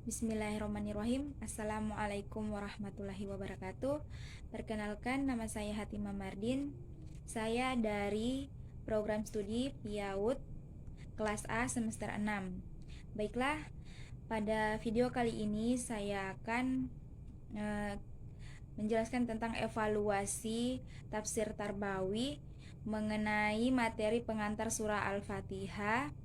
Bismillahirrahmanirrahim. Assalamualaikum warahmatullahi wabarakatuh. Perkenalkan, nama saya Hatimah Mardin. Saya dari program studi PIAUD kelas A semester 6. Baiklah, pada video kali ini saya akan menjelaskan tentang evaluasi tafsir Tarbawi mengenai materi pengantar surah Al-Fatihah,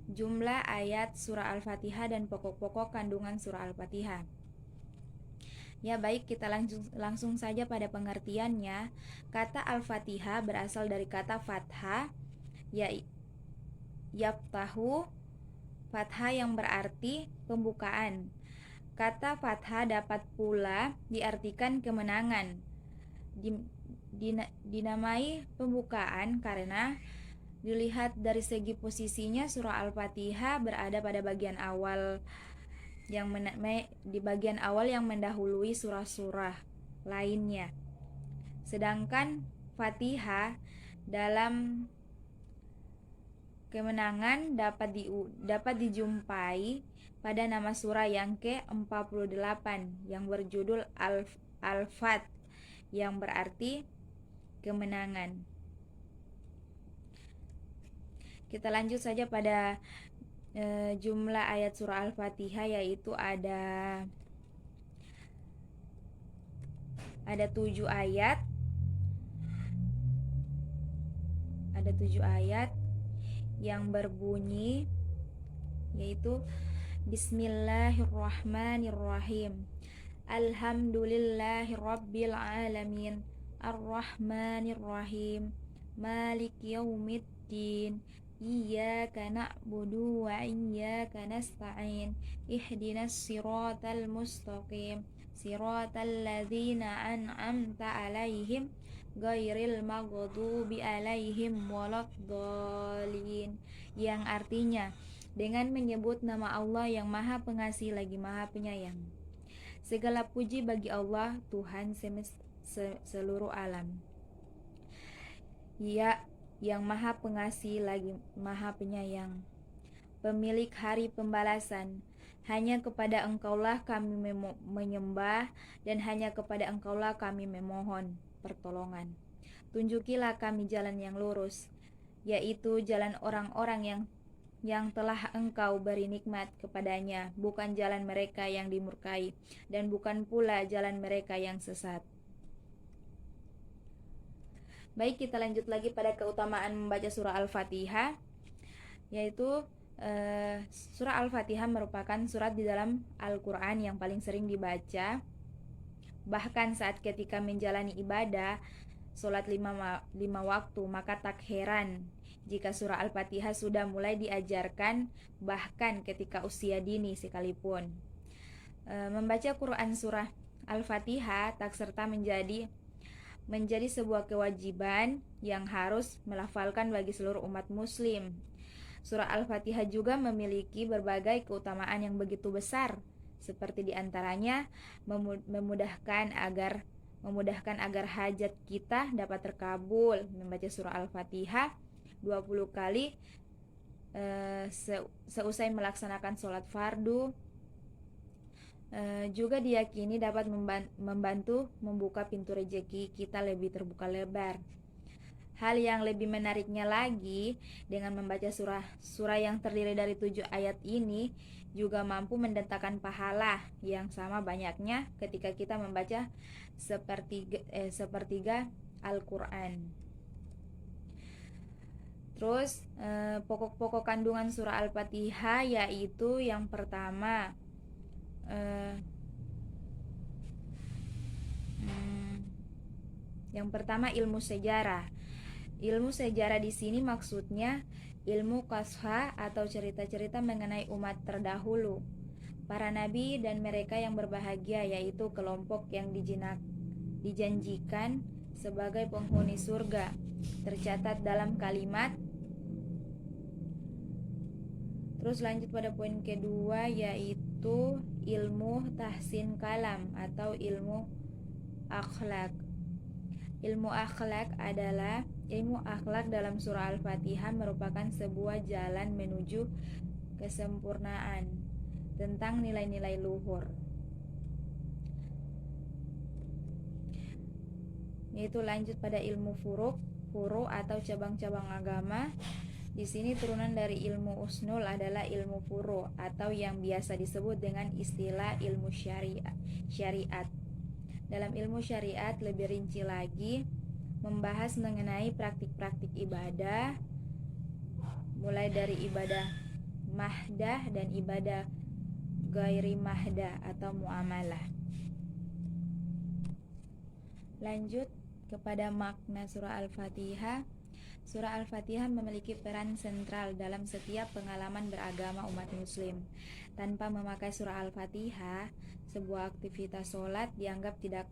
jumlah ayat surah Al-Fatihah, dan pokok-pokok kandungan surah Al-Fatihah. Ya baik, kita langsung saja pada pengertiannya. Kata Al-Fatihah berasal dari kata fathah, yaftahu, fathah yang berarti pembukaan. Kata fathah dapat pula diartikan kemenangan. Dinamai pembukaan karena dilihat dari segi posisinya, surah Al-Fatihah berada pada bagian awal di bagian awal yang mendahului surah-surah lainnya. Sedangkan Fatihah dalam kemenangan dapat dijumpai pada nama surah yang ke-48 yang berjudul Al-Fat, yang berarti kemenangan. Kita lanjut saja pada jumlah ayat surah Al-Fatihah, yaitu ada 7 ayat. Ada 7 ayat yang berbunyi yaitu Bismillahirrahmanirrahim. Alhamdulillahirabbil alamin. Arrahmanirrahim. Maliki yaumiddin. Iyyaka na'budu wa iyyaka nasta'in. Ihdinas siratal mustaqim. Siratal ladzina an'amta 'alaihim ghairil maghdubi 'alaihim waladdallin. Yang artinya, dengan menyebut nama Allah yang Maha Pengasih lagi Maha Penyayang. Segala puji bagi Allah, Tuhan seluruh alam. Ya, yang Maha Pengasih lagi Maha Penyayang, pemilik hari pembalasan. Hanya kepada Engkaulah kami menyembah, dan hanya kepada Engkaulah kami memohon pertolongan. Tunjukilah kami jalan yang lurus, yaitu jalan orang-orang yang telah Engkau beri nikmat kepadanya, bukan jalan mereka yang dimurkai, dan bukan pula jalan mereka yang sesat. Baik, kita lanjut lagi pada keutamaan membaca surah Al-Fatihah, yaitu surah Al-Fatihah merupakan surat di dalam Al-Quran yang paling sering dibaca. Bahkan saat ketika menjalani ibadah sholat 5 waktu, maka tak heran jika surah Al-Fatihah sudah mulai diajarkan bahkan ketika usia dini sekalipun. Membaca Quran surah Al-Fatihah tak serta menjadi sebuah kewajiban yang harus melafalkan bagi seluruh umat muslim. Surah Al-Fatihah juga memiliki berbagai keutamaan yang begitu besar, seperti diantaranya memudahkan agar hajat kita dapat terkabul. Membaca surah Al-Fatihah 20 kali seusai melaksanakan sholat fardu juga diyakini dapat membantu membuka pintu rezeki kita lebih terbuka lebar. Hal yang lebih menariknya lagi, dengan membaca surah yang terdiri dari 7 ayat ini juga mampu mendatangkan pahala yang sama banyaknya ketika kita membaca sepertiga Al-Quran. Terus pokok-pokok kandungan surah Al-Fatihah, yaitu yang pertama ilmu sejarah. Ilmu sejarah di sini maksudnya ilmu qasha atau cerita-cerita mengenai umat terdahulu, para nabi dan mereka yang berbahagia, yaitu kelompok yang dijanjikan sebagai penghuni surga, tercatat dalam kalimat. Terus lanjut pada poin kedua, yaitu ilmu tahsin kalam atau ilmu akhlak. Ilmu akhlak dalam surah Al-Fatihah merupakan sebuah jalan menuju kesempurnaan. tentang nilai-nilai luhur, yaitu lanjut pada ilmu furu atau cabang-cabang agama. Di sini turunan dari ilmu usnul adalah ilmu furu atau yang biasa disebut dengan istilah ilmu syariat. Dalam ilmu syariat lebih rinci lagi membahas mengenai praktik-praktik ibadah, mulai dari ibadah mahdah dan ibadah ghairi mahdah atau muamalah. Lanjut kepada makna surah Al-Fatihah. Surah Al-Fatihah memiliki peran sentral dalam setiap pengalaman beragama umat muslim. Tanpa memakai surah Al-Fatihah, sebuah aktivitas sholat dianggap tidak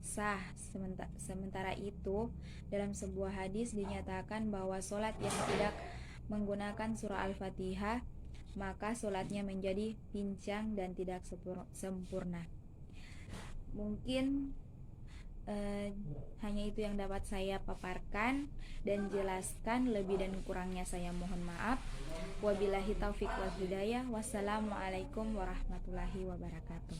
sah. Sementara itu, dalam sebuah hadis dinyatakan bahwa sholat yang tidak menggunakan surah Al-Fatihah, maka sholatnya menjadi pincang dan tidak sempurna. Mungkin hanya itu yang dapat saya paparkan dan jelaskan. Lebih dan kurangnya saya mohon maaf. Wabillahi taufiq wal hidayah. Wassalamualaikum warahmatullahi wabarakatuh.